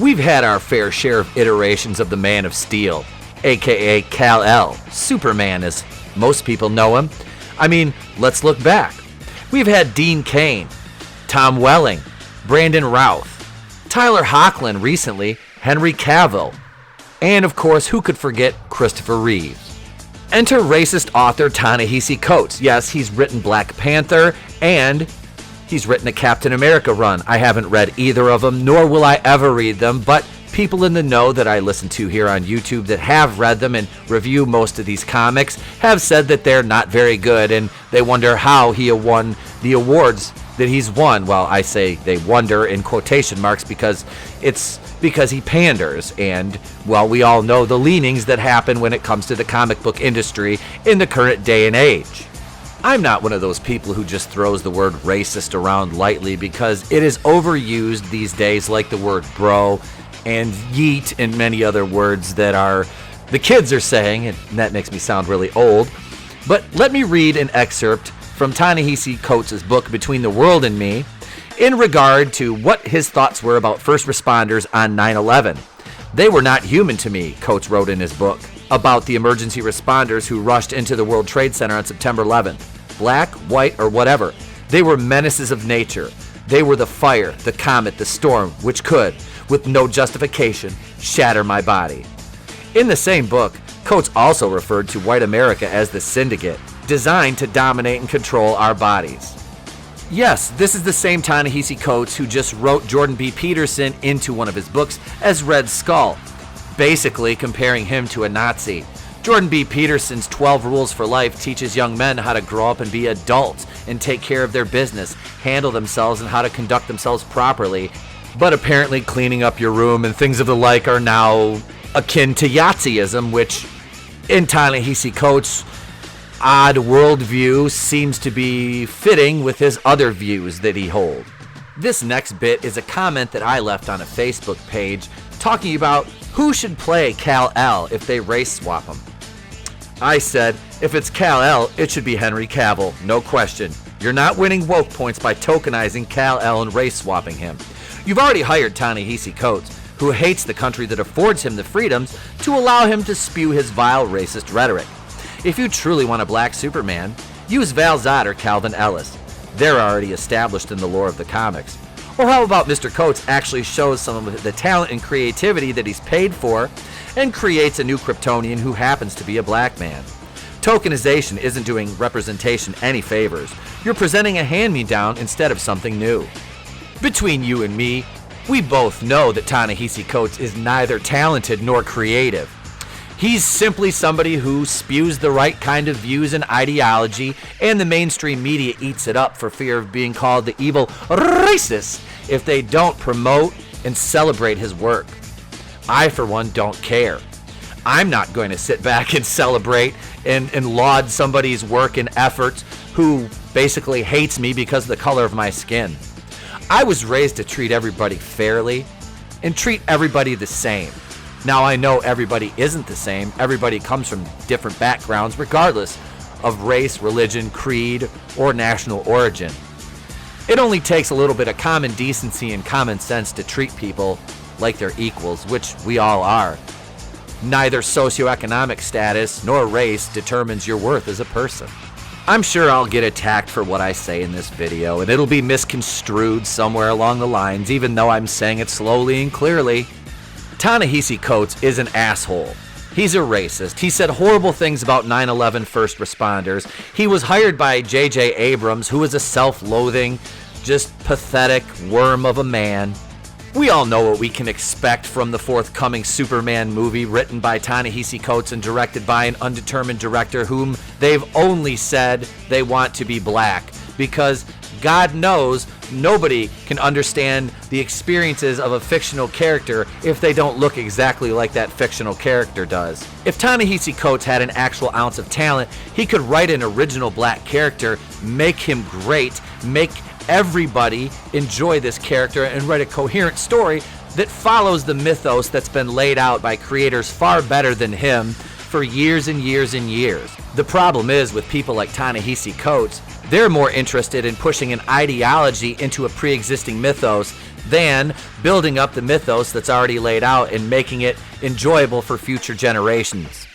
We've had our fair share of iterations of the Man of Steel, aka Kal-El, Superman as most people know him. I mean, let's look back. We've had Dean Cain, Tom Welling, Brandon Routh, Tyler Hoechlin recently, Henry Cavill, and of course, who could forget Christopher Reeves. Enter racist author Ta-Nahesi Coates. Yes, he's written Black Panther and he's written a Captain America run. I haven't read either of them, nor will I ever read them, but people in the know that I listen to here on YouTube that have read them and review most of these comics have said that they're not very good, and they wonder how he won the awards that he's won. Well, I say they wonder in quotation marks because it's because he panders, and, well, we all know the leanings that happen when it comes to the comic book industry in the current day and age. I'm not one of those people who just throws the word racist around lightly because it is overused these days, like the word bro and yeet and many other words that the kids are saying, and that makes me sound really old. But let me read an excerpt from Ta-Nahesi Coates' book Between the World and Me in regard to what his thoughts were about first responders on 9/11. They were not human to me, Coates wrote in his book, about the emergency responders who rushed into the World Trade Center on September 11th. Black, white, or whatever. They were menaces of nature. They were the fire, the comet, the storm, which could, with no justification, shatter my body. In the same book, Coates also referred to white America as the syndicate, designed to dominate and control our bodies. Yes, this is the same Ta-Nahesi Coates who just wrote Jordan B. Peterson into one of his books as Red Skull, basically comparing him to a Nazi. Jordan B. Peterson's 12 Rules for Life teaches young men how to grow up and be adults and take care of their business, handle themselves, and how to conduct themselves properly. But apparently cleaning up your room and things of the like are now akin to Yahtzeeism, which in Ta-Nahesi Coates' odd worldview seems to be fitting with his other views that he holds. This next bit is a comment that I left on a Facebook page talking about who should play Kal-El if they race swap him. I said, if it's Kal-El, it should be Henry Cavill, no question. You're not winning woke points by tokenizing Kal-El and race swapping him. You've already hired Ta-Nahesi Coates, who hates the country that affords him the freedoms to allow him to spew his vile racist rhetoric. If you truly want a black Superman, use Val Zod or Calvin Ellis. They're already established in the lore of the comics. Or how about Mr. Coates actually shows some of the talent and creativity that he's paid for and creates a new Kryptonian who happens to be a black man? Tokenization isn't doing representation any favors. You're presenting a hand-me-down instead of something new. Between you and me, we both know that Ta-Nahesi Coates is neither talented nor creative. He's simply somebody who spews the right kind of views and ideology, and the mainstream media eats it up for fear of being called the evil racist if they don't promote and celebrate his work. I, for one, don't care. I'm not going to sit back and celebrate and laud somebody's work and efforts who basically hates me because of the color of my skin. I was raised to treat everybody fairly and treat everybody the same. Now, I know everybody isn't the same. Everybody comes from different backgrounds, regardless of race, religion, creed, or national origin. It only takes a little bit of common decency and common sense to treat people like they're equals, which we all are. Neither socioeconomic status nor race determines your worth as a person. I'm sure I'll get attacked for what I say in this video, and it'll be misconstrued somewhere along the lines, even though I'm saying it slowly and clearly. Ta-Nahesi Coates is an asshole. He's a racist. He said horrible things about 9/11 first responders. He was hired by J.J. Abrams, who is a self-loathing, just pathetic worm of a man. We all know what we can expect from the forthcoming Superman movie written by Ta-Nahesi Coates and directed by an undetermined director whom they've only said they want to be black, because God knows nobody can understand the experiences of a fictional character if they don't look exactly like that fictional character does. If Ta-Nahesi Coates had an actual ounce of talent, he could write an original black character, make him great, make everybody enjoy this character, and write a coherent story that follows the mythos that's been laid out by creators far better than him for years and years and years. The problem is with people like Ta-Nahesi Coates, they're more interested in pushing an ideology into a pre-existing mythos than building up the mythos that's already laid out and making it enjoyable for future generations.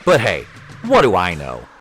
But hey, what do I know?